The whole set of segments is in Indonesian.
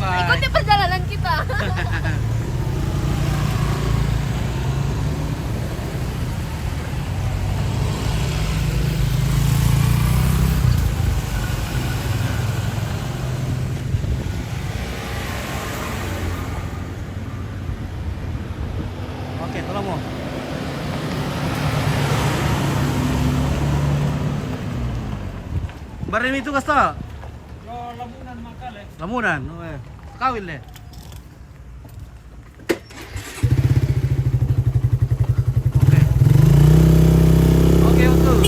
Bye-bye. Ikutin perjalanan kita. Oke, tolong mo. Barang itu kasta? Yo, Lamunan Makale. Lamunan. Kawil le. Oke. Oke, betul.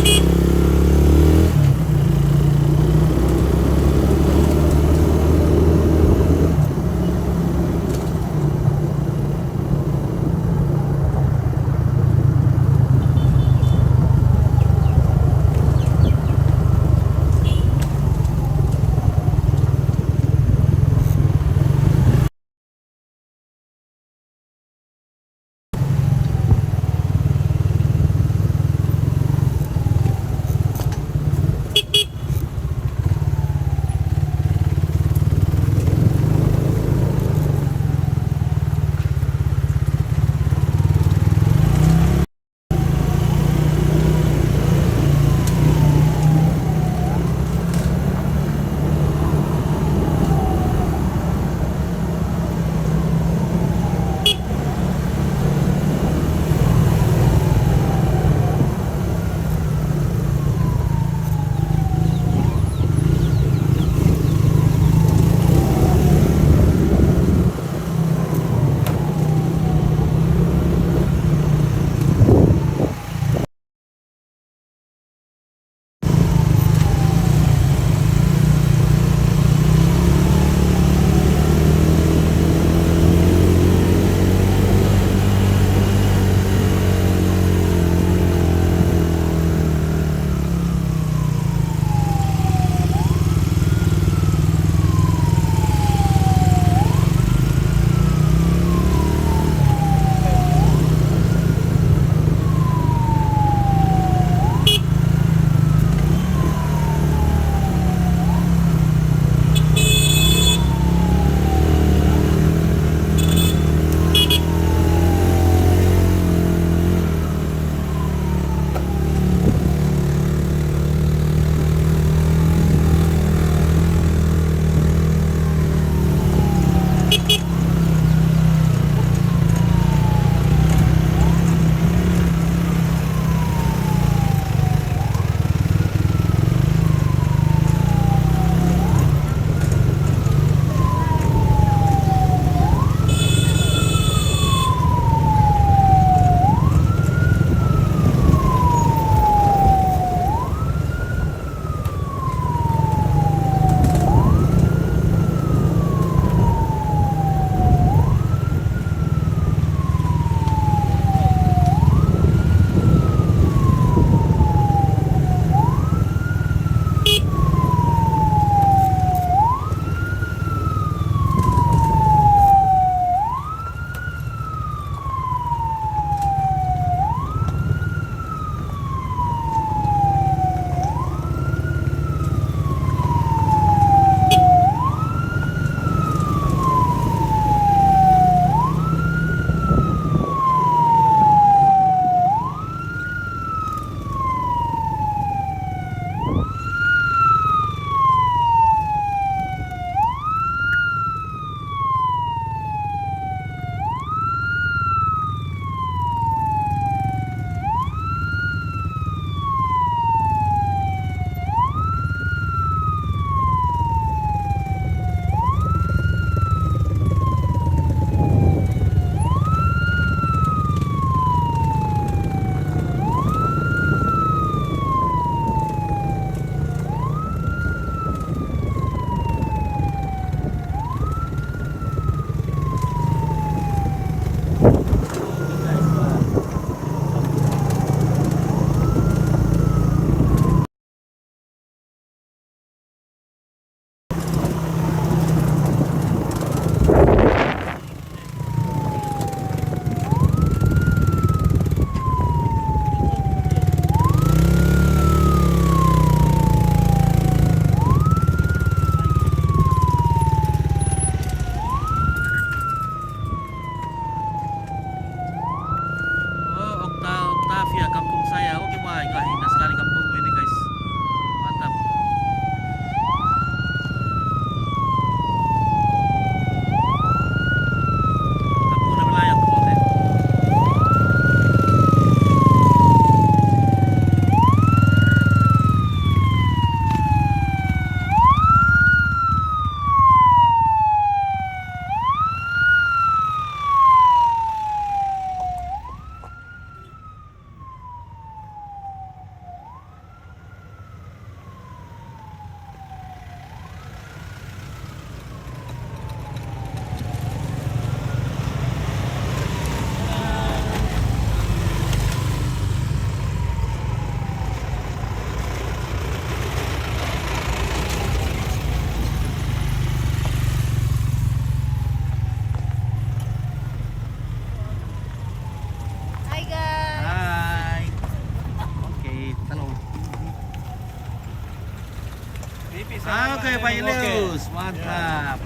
Mantap.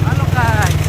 Halo guys.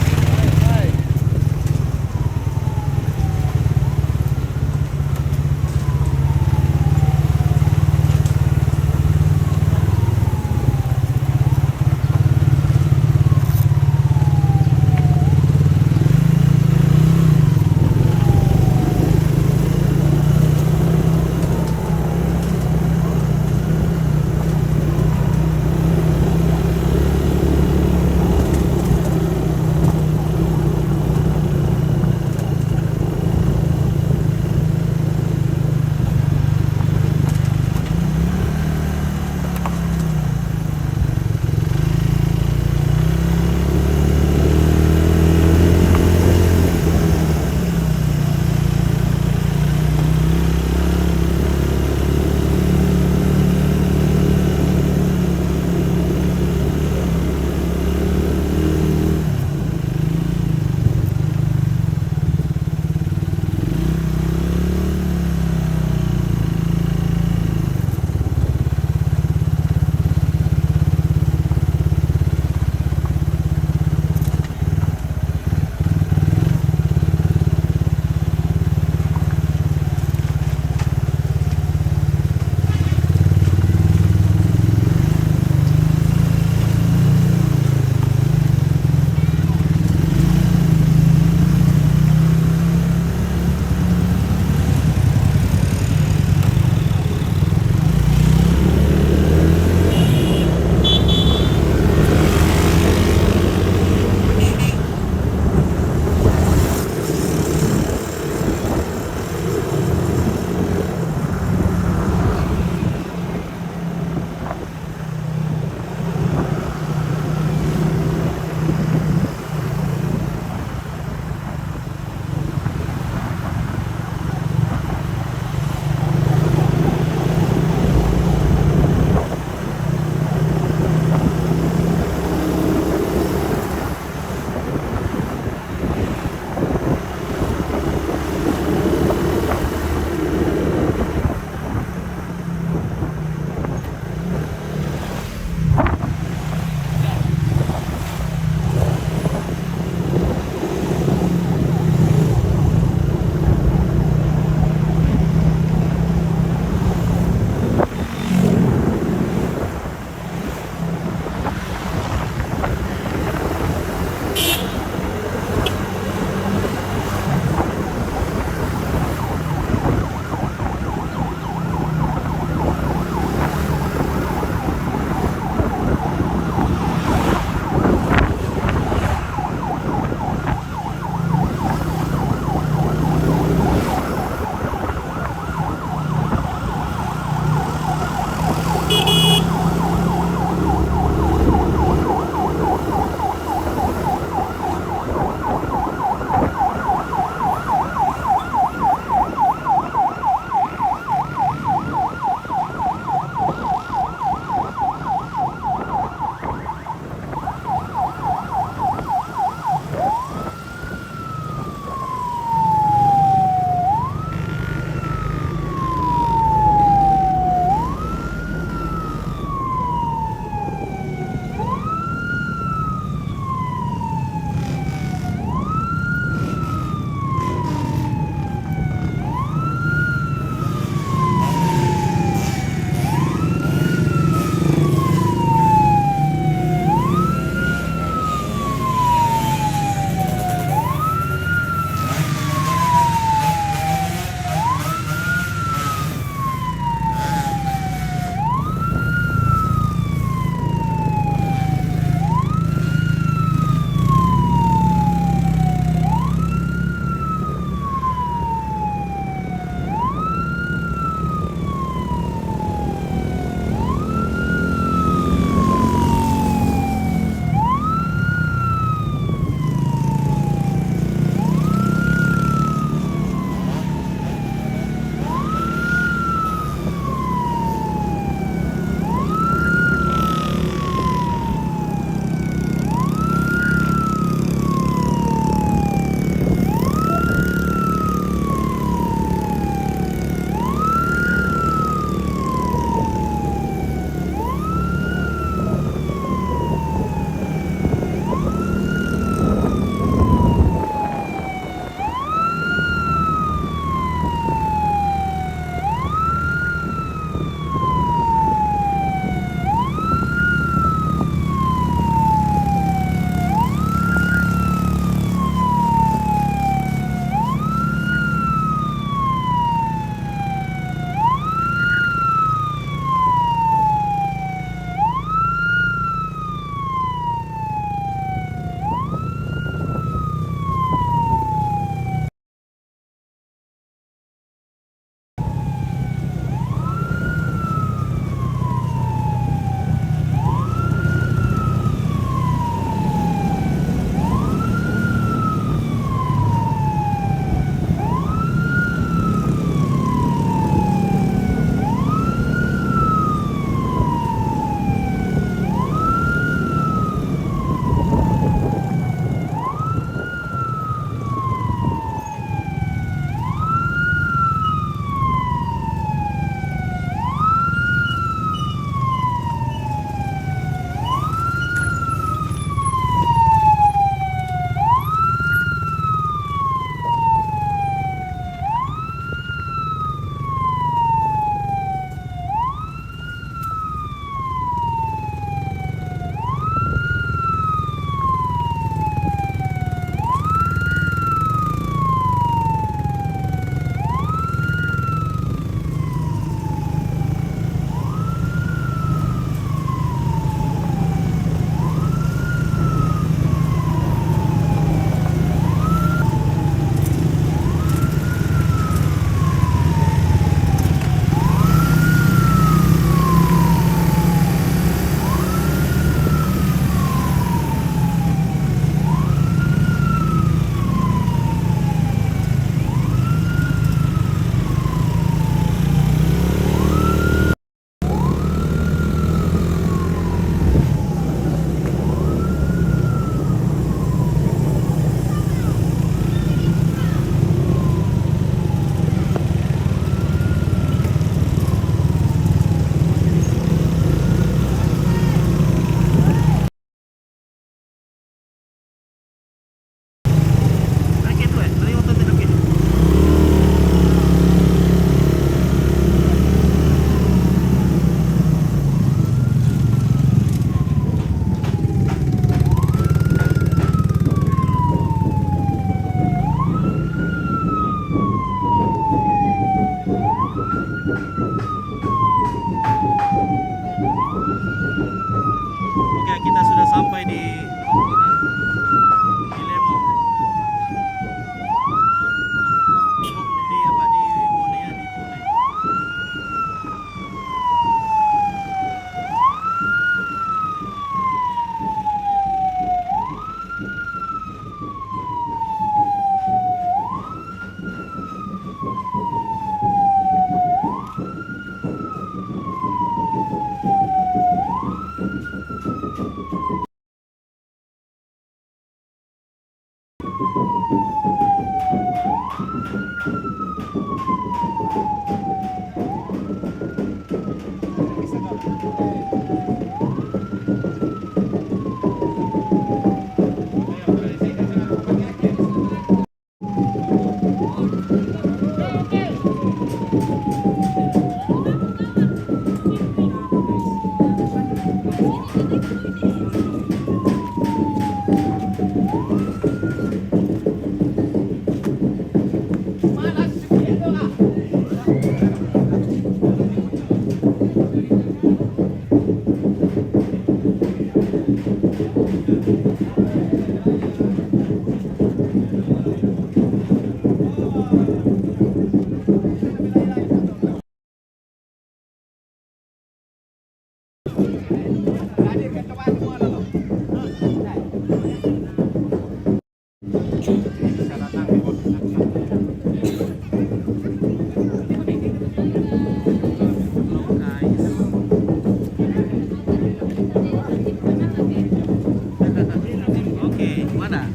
Oke, mana?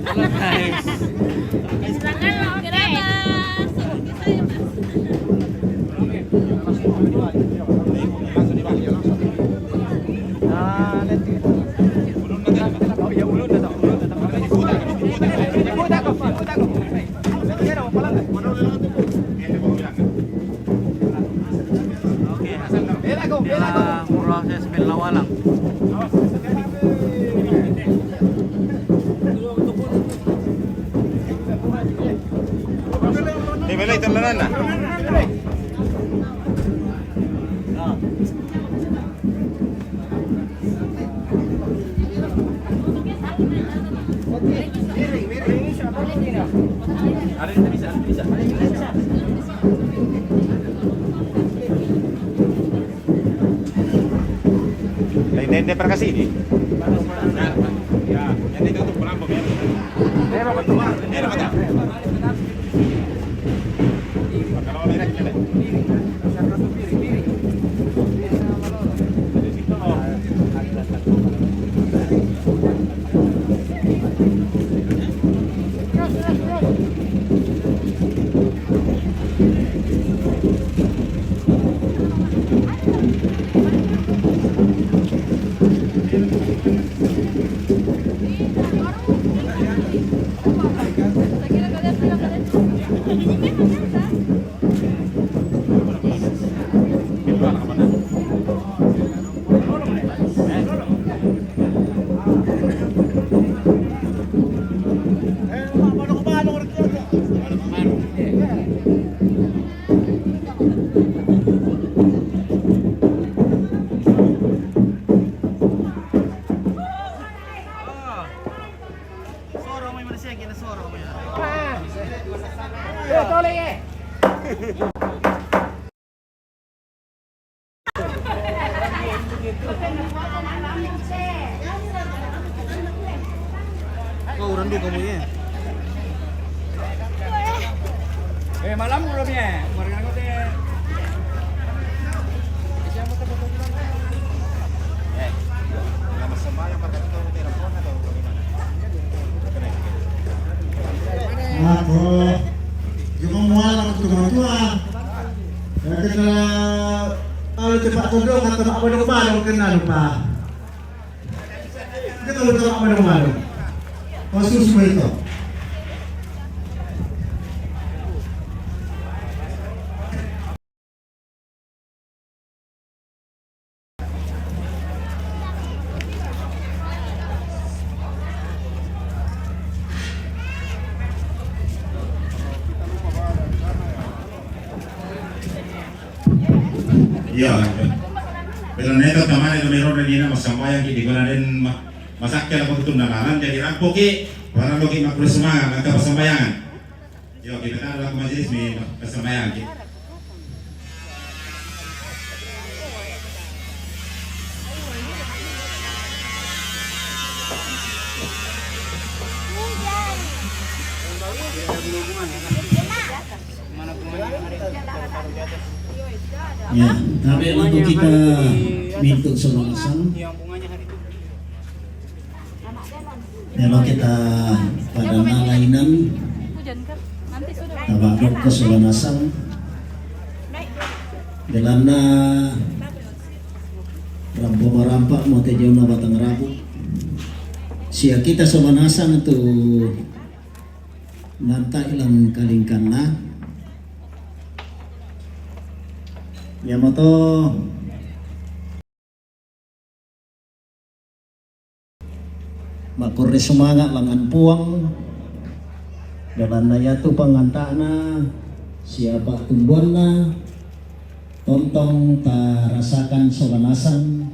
Halo guys. Oke, dia proses pelawalang. Belay talanan na. Lain-lain para kasi ini. Ya, yan dito to pulang ya. Pero ba to? Pero ba to? Kau rendu kamu ya. Malam belum ya? Kemarin aku teh. Ako, yung mga lang ito mga tua. Kaya na, ano cepat tunduk atau apa dong malu kenal lupa. Kita tahu apa dong malu. Khusus semua itu. Iya, pero neto tamane do meron na nina masambayan ki di ko na din masakyan ako itong nalaman jadi rapo ki para lo ki magprisumanga magkapasambayangan. Yo, kita tahu ako majelis may kasambayan ki. Ya, tapi untuk kita minta solonasan. Yang bunganya hari itu. Kalau kita pada nalainan Hujan kan? Nanti sudah. tabakot ko sulanasang Belanda rampo marampak mo tejo na batang rabu. Siya kita sulanasang itu nanta ilang kalingkan na. Yamato makure semangat langan puang dalam naya tu panganta na siapa tumbuhan na tontong ta rasakan solanasan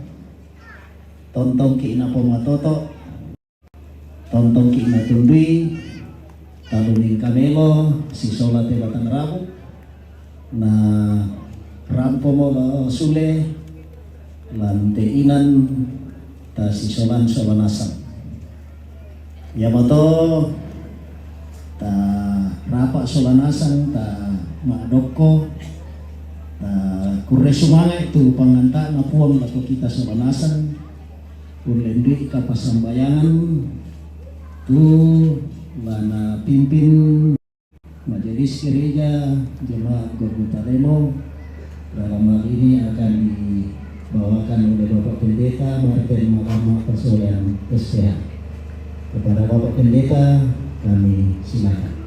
tontong ki ina pomatoto tontong ki ina tundui taluning kamelo si sola te batang rabu na rampo mo ba sule lante inan ta si solan solanasan Yamato ta rapa solanasan ta maadoko ta kure sumanga itu panganta na puang lako kita solanasan kulendi ka pasambayangan tu lana pimpin majelis gereja jemaat Gorgutaremo dalam hal ini akan dibawakan oleh Bapak Pendeta Martin Mahkamah Persoalan Kesehatan. Kepada Bapak Pendeta kami silakan.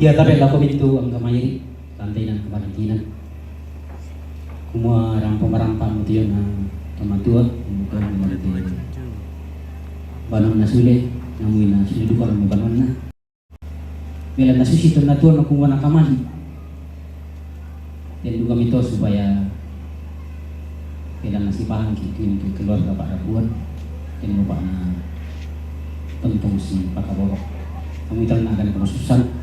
Ya tapi laku itu ang kamay tantay ng kabarantinan. Kumua rampa-rampa mo tiyo na tumatua, kumukuha mo tiyo. Banang na suli, namuin na suli ko lang mabanon na. Bila nasusito na tuwa na kumuha na kamali. Dan juga mito supaya bila nasipahan kita keluarga para buwan, dan lupa na tentong si pakaborok. Kami tahu na akan kemasusan.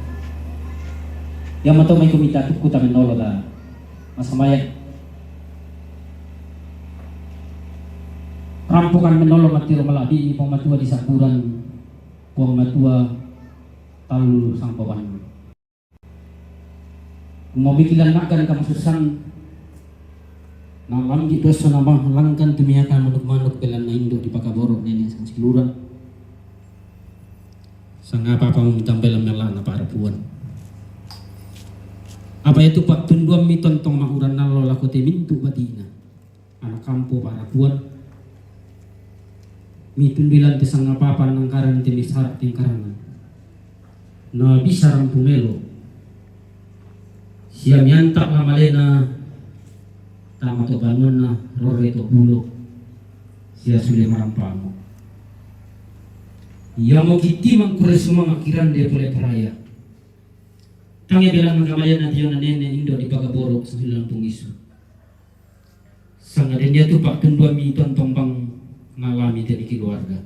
Yang matau may kumita tukuta menolo da masamaya rampukan menolo matiro maladi ni pamatua di sakuran puang matua talu sang pawan kumabikilan nakan kamasusan nalam gitu sonabang langkan tumiakan manuk-manuk belan na indo di pakaborok nini sang siluran sang apa-apa mentampelan melan na para puan. Apa itu Pak tunduan mi tontong mahuran nalo lakote mintu batina anak kampo para puan mi tundilan tesang apa-apa nangkaran temis harap tingkarangan na bisa rampumelo siya miantak lamalena tama to bangun na rore to bulo siya sulit marampamo iya mo kiti mangkure sumang akiran dia boleh peraya Tangi bilang magkamayan natin yung nanene indo di pagaborok sa silang pungiso. Sanga din dia tu pak tundua mi tontong bang ngalami dari keluarga.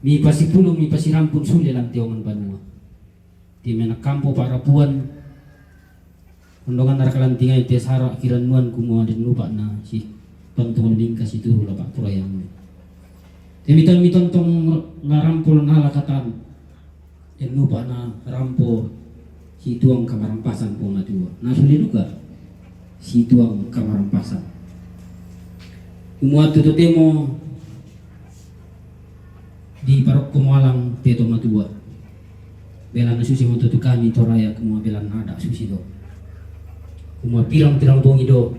Mi pasipulong mi pasirampun suli lang tiwangan banua. Di menak kampo para puan. Kundongan narakalantingay tes hara akiran nuan kumuha din lupa na si tontong lingkas itu lah pak purayang. Demitan mi tontong ngarampol nalakatan. Dan lupa na rampo si tuang kamarampasan po matua. Nasuli juga si tuang kamarampasan. Kumuha tututemo di parok kumualang teto matua. Bela nasusi mo tutu kami toraya kumuha bela nada susi do. Kumuha pirang-pirang bongi do.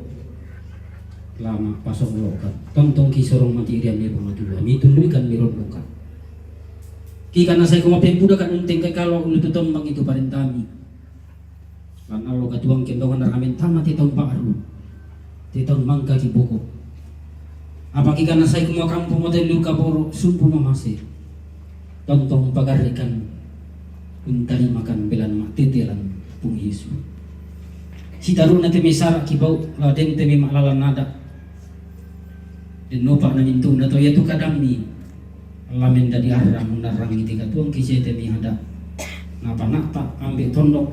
Lama pasok lokat. Tontong kisorong mati irian ni matua. Mitunduikan mirod lokat. Kika na saya kumuha pempuda kan unteng kay kalau lututom bang itu parentami. Kan Allah katuang kendongan na kami tama titong baru titong mangka kiboko apa kika nasay kumakampo mo tayo luka poro sumpo mamase tontong pagarikan untali makan belan matitilan pung Yesu si taru na temi sarak kibaw laden temi maklalan nada din nopa na mintung na to yatu kadami alamin dari arang munarang iti katuang kisya temi hada ngapa nakta ambil tondok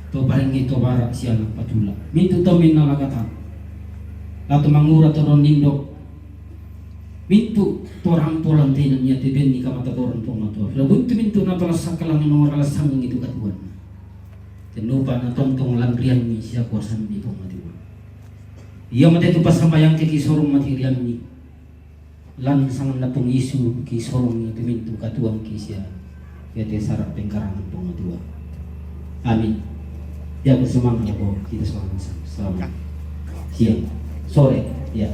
to parengi to barak siang patula mintu to minna lagatan lato mangura to nindok mintu torang polan tenan nya te benni kamata toran pomator la buntu mintu na pala sakalang no rala sanging itu katuan tenupa na tontong langrian mi sia kuasan di pomatiwa iya mate tu pasambayang ke kisorong material ni lan sangan na isu kisorong itu mintu katuang kisia yate sarap pengkarangan pomatiwa amin ya bersemangat ya kita semangat selamat siang sore ya.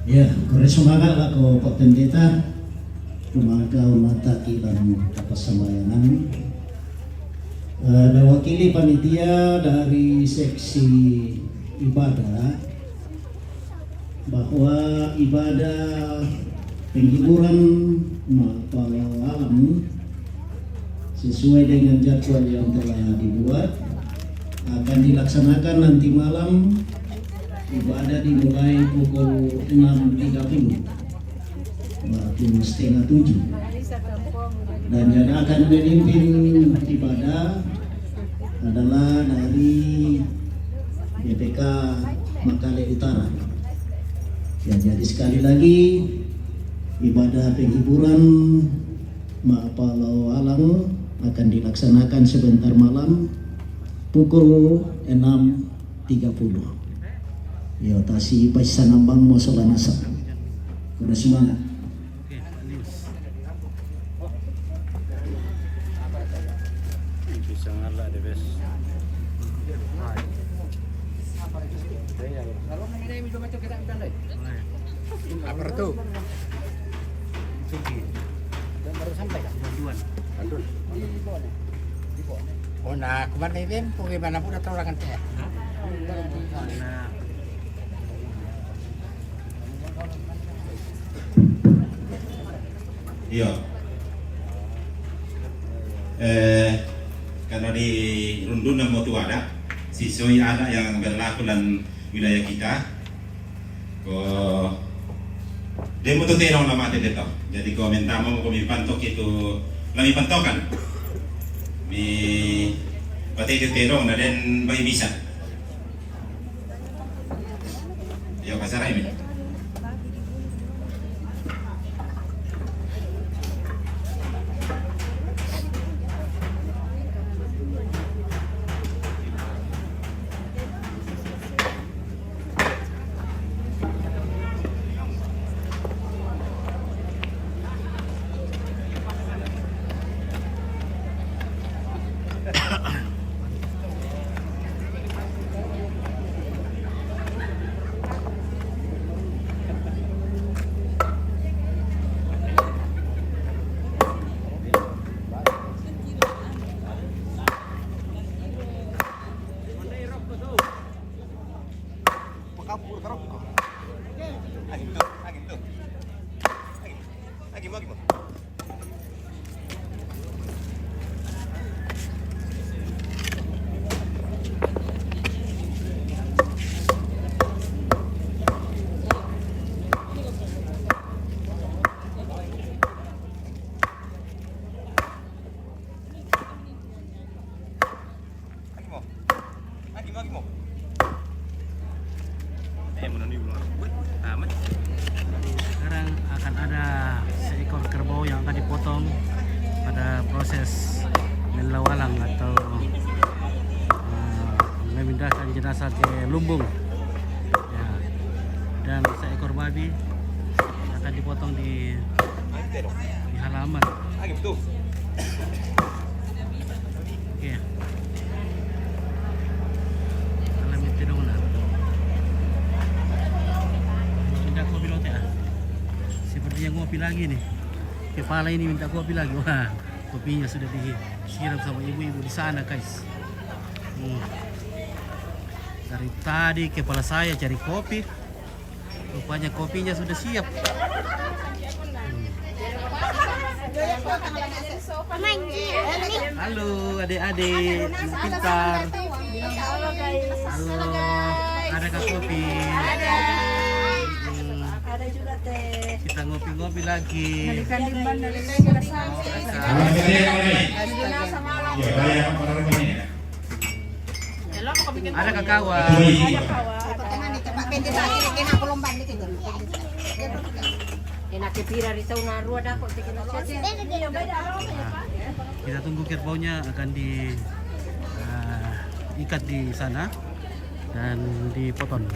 Ya, kore semangat lah ko Pak Pendeta, kumaga mata kilang kepasambayangan. Mewakili panitia dari seksi ibadah bahwa ibadah penghiburan malam alam sesuai dengan jadwal yang telah dibuat akan dilaksanakan nanti malam. Ibadah dimulai pukul 6.30 berarti 6:30 dan yang akan memimpin ibadah adalah dari BPK Makale Utara ya, jadi sekali lagi ibadah penghiburan Ma'palau Alang akan dilaksanakan sebentar malam pukul 6.30. Ya, tasi paisa nambang mo sa lanasa. Kuda semangat. Oke, news. Bisa ngalah deh, Bes. Apa itu? Sugi. Baru sampai kan? Bantuan. Bandul. Oh, nah kemarin ini bagaimana pun atau orang kan saya. Nah, Iya. Karena di Rundun dan Motu ada, sisoi ada yang berlaku dan wilayah kita. Demo tu terong lama tadi tu. Jadi kau minta mau kau pantok itu, lagi pantokan. Mi pati itu terong dan bayi bisa. Ya pasar ini. sekarang akan ada seekor kerbau yang akan dipotong pada proses melawalang atau memindahkan jenazah ke lumbung ya. Dan seekor babi akan dipotong di halaman. Oke. Alam itu dong nah. Minta kopi lote ah. Sepertinya ngopi lagi nih. Kepala ini minta kopi lagi. Wah, kopinya sudah disiram sama ibu-ibu di sana, guys. Dari tadi kepala saya cari kopi. Rupanya kopinya sudah siap. Halo adik-adik, anak pintar. Halo, adakah kopi? Ada juga teh. kita ngopi-ngopi lagi. Limban dari Singkasa. Kalau saya yang mana nih? Ya, saya yang mana ini? Ada kakawan. Kita tunggu kerbaunya akan di ikat di sana dan dipotong.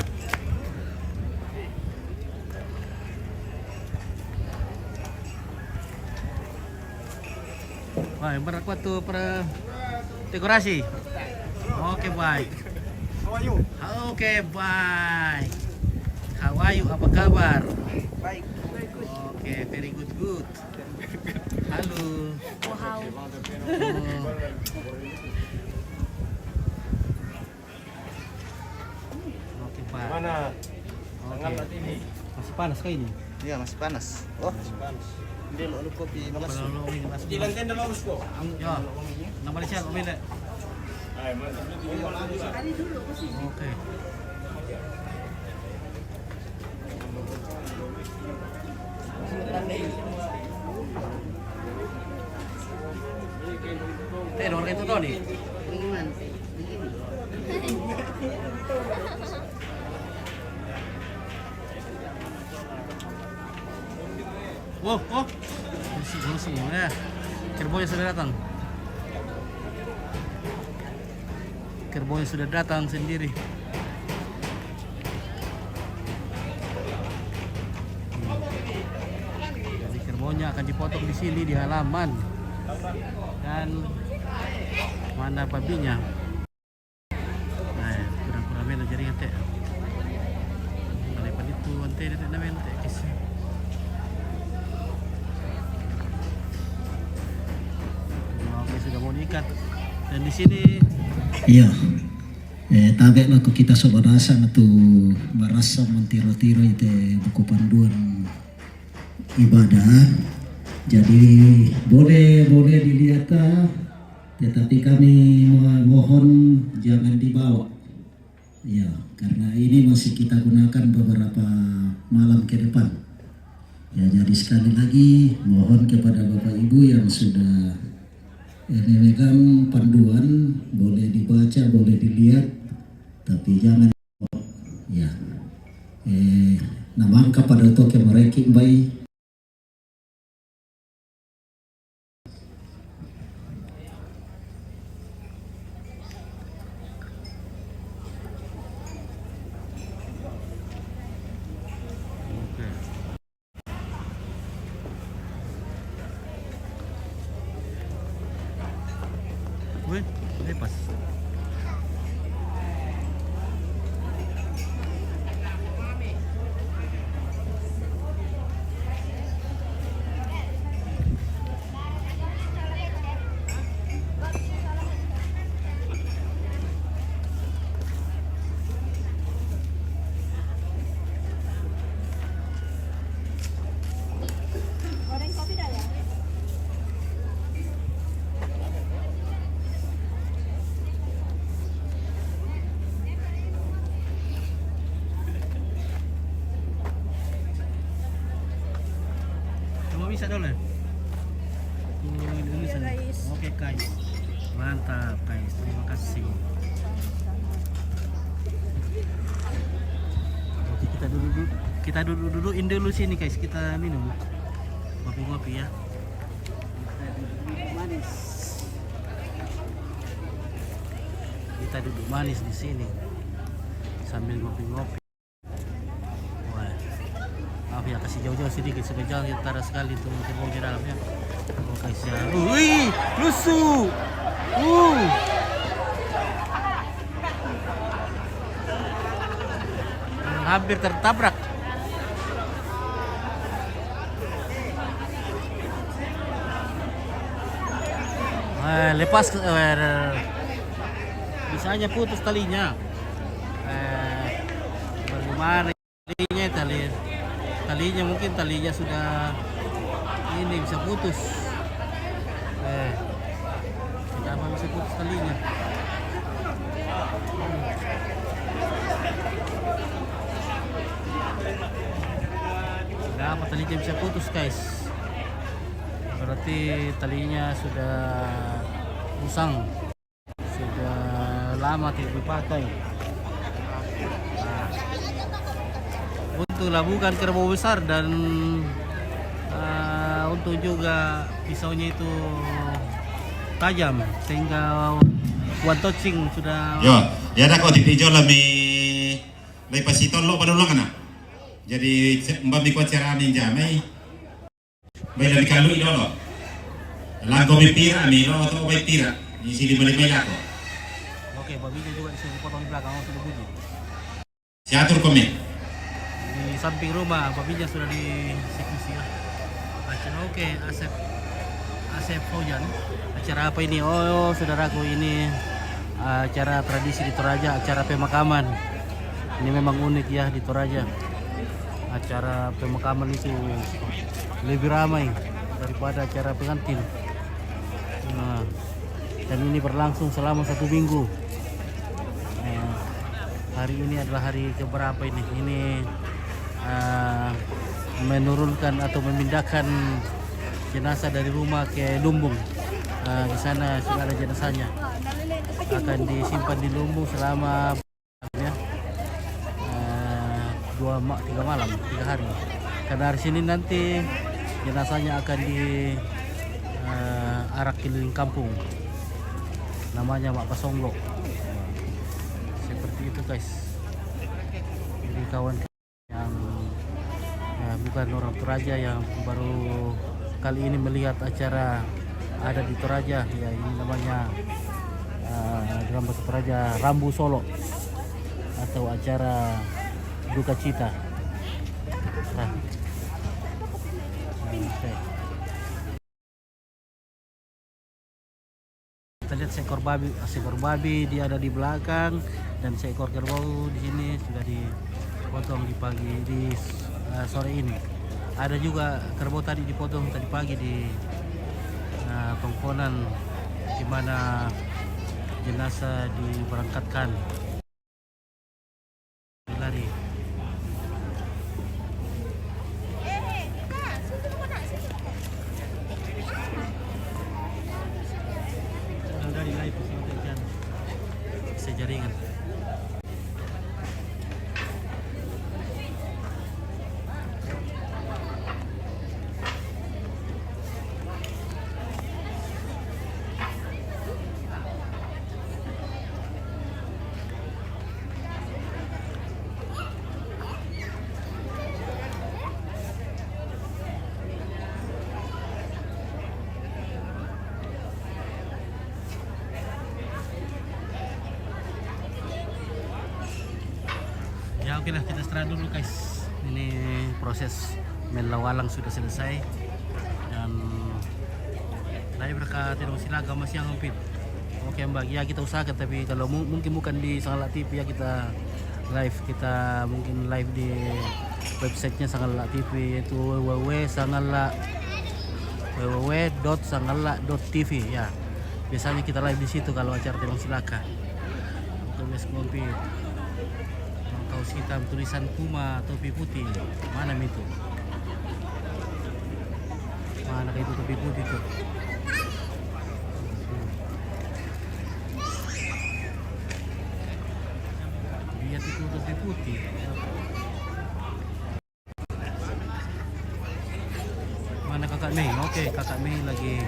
Wah, berapa tuh per dekorasi? Oke, baik. Oke, baik. How are you? Apa kabar? Baik. Oke, very good, good. Halo. Wow. Oke, Pak. Mana? Oke. Masih panas kah ini? Iya masih panas. Oh, hindi lo kopi malas. Kalau lo ingin masuk. Ilan tenda bagus ko? Yo. Nama Malaysia, Omele. Oke. Nomor itu tuh nih. Oh, oh. Bersih, ya. Kerbaunya sudah datang. Kerbaunya sudah datang sendiri. Jadi kerbaunya akan dipotong di sini di halaman. Dan mana babinya? Nah, kurang-kurang melo jaringan teh. Lepas itu ante teh na melo teh kisah. Oke, sudah mau diikat. Dan di sini iya, tabe laku kita sobarasa ngatu marasa mentiro-tiro itu buku panduan ibadah. Jadi boleh dilihat, tetapi kami mohon jangan dibawa. Ya, karena ini masih kita gunakan beberapa malam ke depan. Ya, jadi sekali lagi mohon kepada Bapak Ibu yang sudah memegang panduan, boleh dibaca, boleh dilihat, tapi jangan ya. Namangka pada toke mereka bayi. weh, lepas. Goreng kopi dah ya? Cuma bisa dulu. Dulu sana. guys. Oke, guys. Mantap, guys. Terima kasih. Oke, kita duduk-dudukin dulu sini, guys. Kita minum. Ngopi-ngopi ya. Manis. Kita duduk manis di sini sambil ngopi-ngopi. Wah, maaf ya, kasih jauh-jauh sedikit supaya jangan ketara sekali tuh kerbau di dalamnya. Oh, guys ya. Wih, lusuh. Hampir tertabrak. Lepas bisa aja putus talinya. Bagaimana talinya mungkin talinya sudah ini bisa putus. Kenapa bisa putus talinya? Kenapa talinya bisa putus guys? Berarti talinya sudah usang, sudah lama tidak dipakai. Nah, untunglah bukan kerbau besar dan untuk juga pisaunya itu tajam sehingga one touching sudah. Yo, ya ada kau tipijo lah may pasiton lo padulong na. Jadi mbak mi kuat cara ninja may dari kalu itu lo. Lago mi pira mi lo atau may tira di sini balik may ako. Oke, babinya juga di sini potong di belakang sudah bunyi. Siatur kami. Di samping rumah babinya sudah dieksekusi lah. Oke, Asep Fauzan. Acara apa ini? Oh, saudaraku, ini acara tradisi di Toraja, acara pemakaman. Ini memang unik ya di Toraja. Acara pemakaman itu lebih ramai daripada acara pengantin. Nah, dan ini berlangsung selama 1 minggu. Hari ini adalah hari keberapa ini? Ini menurunkan atau memindahkan jenazah dari rumah ke Lumbung. Di sana sudah ada jenazahnya, akan disimpan di Lumbung selama 3 malam, 3 hari. Karena hari Senin nanti jenazahnya akan diarak keliling kampung, namanya Mak Pasonglo. Seperti itu guys. Jadi kawan yang bukan orang Toraja yang baru kali ini melihat acara ada di Toraja, ya ini namanya dalam bahasa Toraja Rambu Solo atau acara duka cita. Nah, okay. Kita lihat seekor babi dia ada di belakang dan seekor kerbau di sini sudah dipotong di pagi di sore ini. Ada juga kerbau tadi dipotong tadi pagi di Tongkonan, di mana jenazah diberangkatkan. Lari. Udah di live bisa jaringan. Ya oke lah, kita istirahat dulu guys. Ini proses melawalang sudah selesai dan dari berkat tidak silaga masih yang ngumpit. Oke Mbak, ya kita usahakan, tapi kalau mungkin bukan di Sangalak TV ya, kita live, kita mungkin live di websitenya Sangalak TV, yaitu www.sangalak.tv ya. Biasanya kita live di situ kalau acara Tembang Silaka. Tulis ngumpit. Kaos hitam tulisan Kuma, topi putih. Mana itu? Mana itu topi putih tuh? Lihat itu topi putih. Mana kakak Mei? Oke, kakak Mei lagi.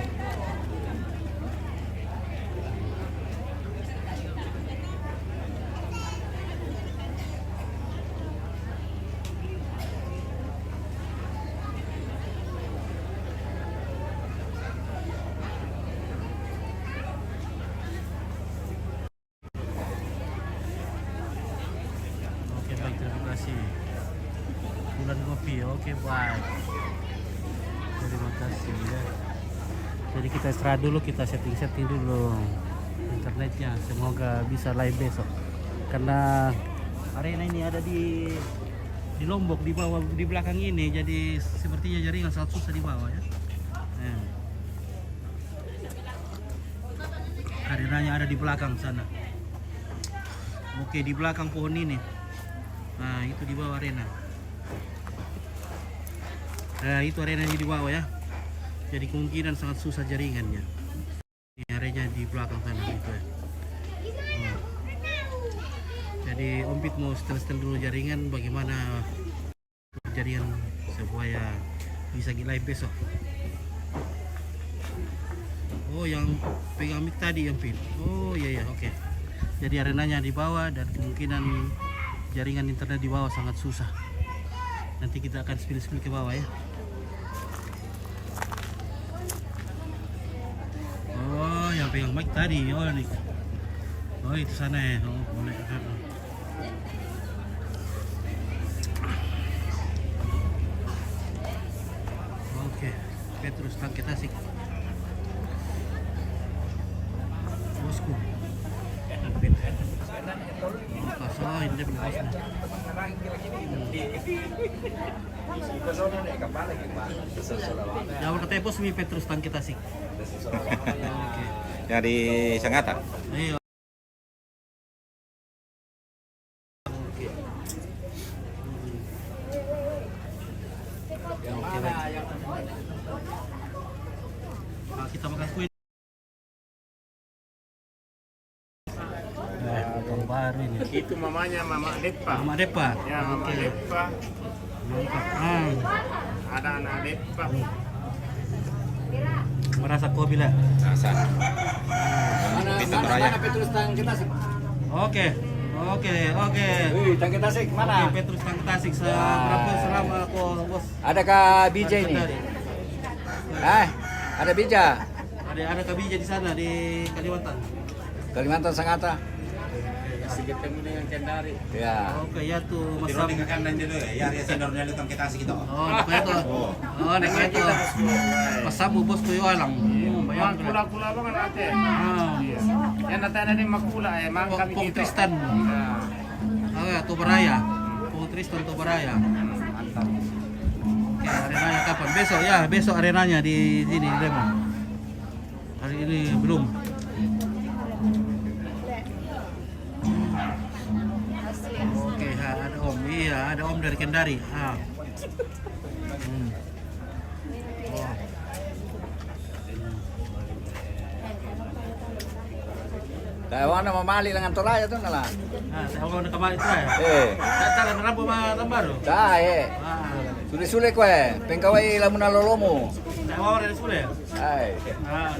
Bulan kopi, oke baik. Terima kasih ya. Jadi kita istirahat dulu, kita setting dulu internetnya. Semoga bisa live besok. Karena arena ini ada di Lombok, di bawah, di belakang ini. Jadi sepertinya jaringan sangat susah di bawah ya. Arenanya ada di belakang sana. Oke, di belakang pohon ini. Nah, itu di bawah arena. Nah, itu arenanya di bawah ya. Jadi kemungkinan sangat susah jaringannya. Ini arenanya di belakang sana gitu ya. Jadi Om Pit mau setel dulu jaringan bagaimana jaringan supaya bisa live besok. Oh, yang pegang mic tadi Om Pit. Oh iya oke. Jadi arenanya di bawah dan kemungkinan jaringan internet di bawah sangat susah. Nanti kita akan spill ke bawah ya. Oh, yang pegang mic tadi. Oh, nih. Oh, itu sana ya. Oh, boleh. Oke, Petrus Tangke Tasik. Bosku. Oh, ini dia punya bosnya. Jawab kata bos mi Petrus Tangke Tasik. Oke. Yang di Sangatta. Ayo. Oke, baik. Nah, kita makan kue. Tahun baru ini. Itu mamanya Mama Depa. Mama Depa. Ya, Mama Oke. Depa. Mantap. Ada anak Depa. Merasa kopi lah. Rasa. Mana Petrus Tangke Tasik? Oke. Wih, Tangke Tasik mana? Oke, Petrus Tangke Tasik berapa selama aku bos? Adakah BJ ini? Ada Bija. Ada kabija di sana di Kalimantan. Kalimantan Sangatta. Masih ketemu dengan Kendari. Ya. Oke, ya tuh Mas Di Sam. Rodi kanan dia tuh ya dia seniornya lu Tangke Tasik itu. Oh, neko itu. Oh, neko itu. Mas Sabu bos tuh alang. Bayang Kula-kula banget ate. Ah. Yang natanya ni makula mang kami Pong dito. Tristan. Ya. Oh, ya, Tobaraya. Pong Tristan Tobaraya. Mantap. Oke, arenanya kapan? Besok ya, besok arenanya di sini di Lembang. Hari ini belum. Oke, ada Om. Iya, ada Om dari Kendari. Ah. Oh. Dawana mamali lang ang toraya to nala. Nah, saya mau kembali itu ya. Cara nerapu mah baru. Tae. Ah, Sule-sule ko Pengkaway lamun na lolomo. saya mau dari Sule. Ay. Ah.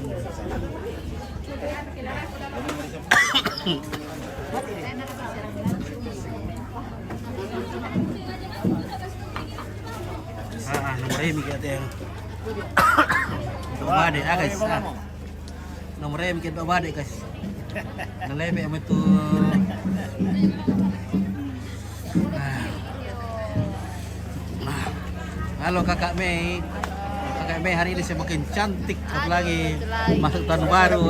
Nomor ini kita yang coba deh, guys. Nomor ini kita coba deh, guys. Nalebe mo ito. Halo Kakak Mei. Kakak Mei hari ini semakin cantik apalagi masuk tahun baru.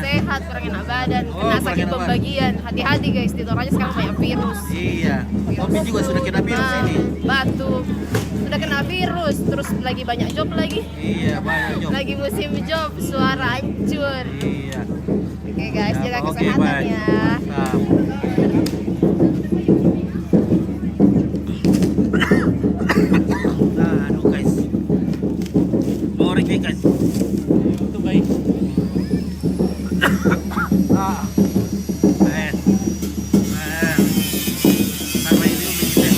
Sehat, kurang enak badan, Oh, kena kurang sakit enak badan. pembagian. Hati-hati guys, di Toraja sekarang banyak virus. Iya. Opi juga sudah kena virus ini. Batuk. Sudah kena virus, terus lagi banyak job lagi. Iya, banyak job. Lagi musim job, suara hancur. Iya. Oke guys, jaga Oke, kesehatan baik. ya. Mantap. Nah, aduh guys. Mau ring guys. Itu baik. Ah. Sama ini udah kita.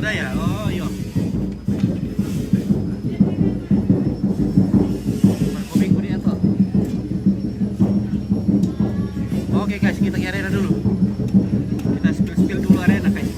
Daya. Oh, iya. Berkomik ko niya to. Oke guys, kita ke arena dulu. Kita spill dulu arena guys.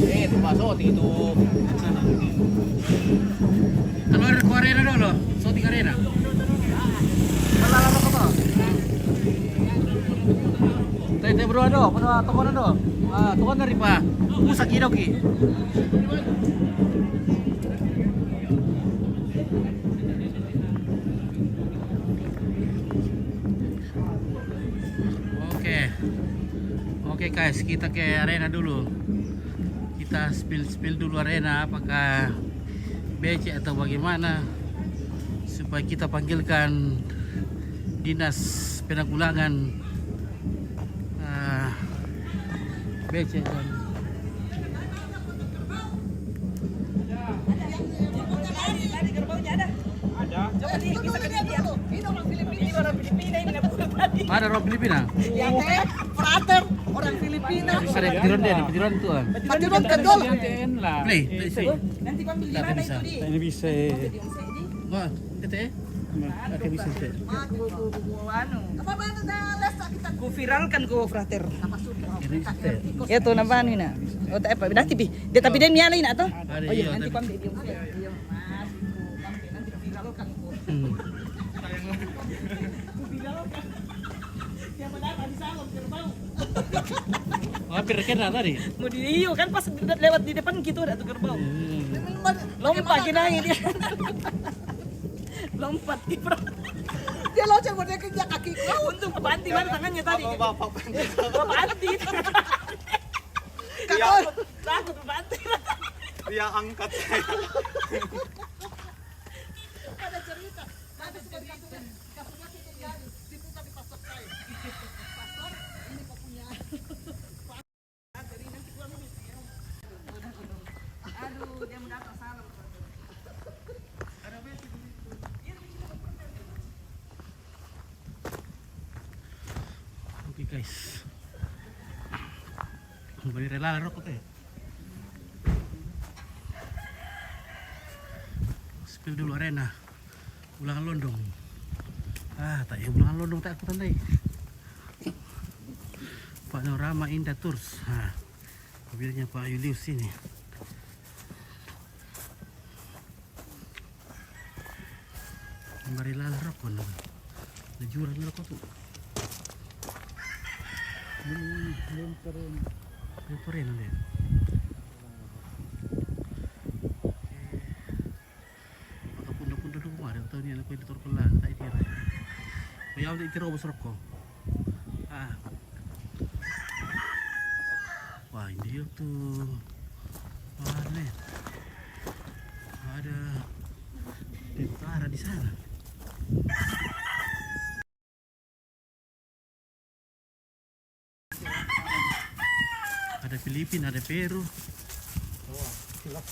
Itu masuk itu. Keluar ke arena dulu, shooting arena. Lalu apa? Tete berdua do, berdua tokonan do. Ah, tokonan dari pa. Pusat kido ki. Oke guys, kita ke arena dulu. Kita spill dulu arena, apakah becek atau bagaimana, supaya kita panggilkan dinas penanggulangan becek dan ada orang Filipina. Ya teh, frater orang Filipina. Ada petiran dia, petiran itu kan. Patiron kedol. Play. Nanti kau ambil di mana itu di? Ini bisa. Wah, tete. Oke bisa tete. Anu. Apa bantu dah lesa kita ku viralkan ku frater. Ini tete. Ya tuh nampan ina. Oh tak apa, nanti bi. Dia tapi dia mialin atau? Ada Oh iya, iya. nanti kau ambil dia. Iya, Mas. Nanti viralkan ku. Hampir kena tadi. Mau di iyo kan pas lewat di depan gitu ada tuh kerbau. Lompat kinai dia. Lompat di dia loncat buat dia kerja kaki kau. Untung Bapak Anti mana tangannya tadi. Bapak Anti. Takut Bapak Anti. Dia angkat. Ada cerita. Ada cerita. Kasusnya itu dibuka di pasar saya. Pasar ini kau punya. Aduh, dia mendapat salam. Oke guys. Beri rela rokok teh. Spill dulu arena. Ulangan londong. Tak ya ulangan londong tak aku tandai. Panorama Indah Tours. Mobilnya Pak Julius ini. Beri rela rokok. Najuran rokok tuh. Belum keren deh. Maka pundak dulu kemarin tahun ini aku editor kelan tak itira. Kaya udah itira bos rokok. Wah ini dia tuh. Mana? Ada tentara di sana. Ada Filipina, ada Peru. Wah, jelas.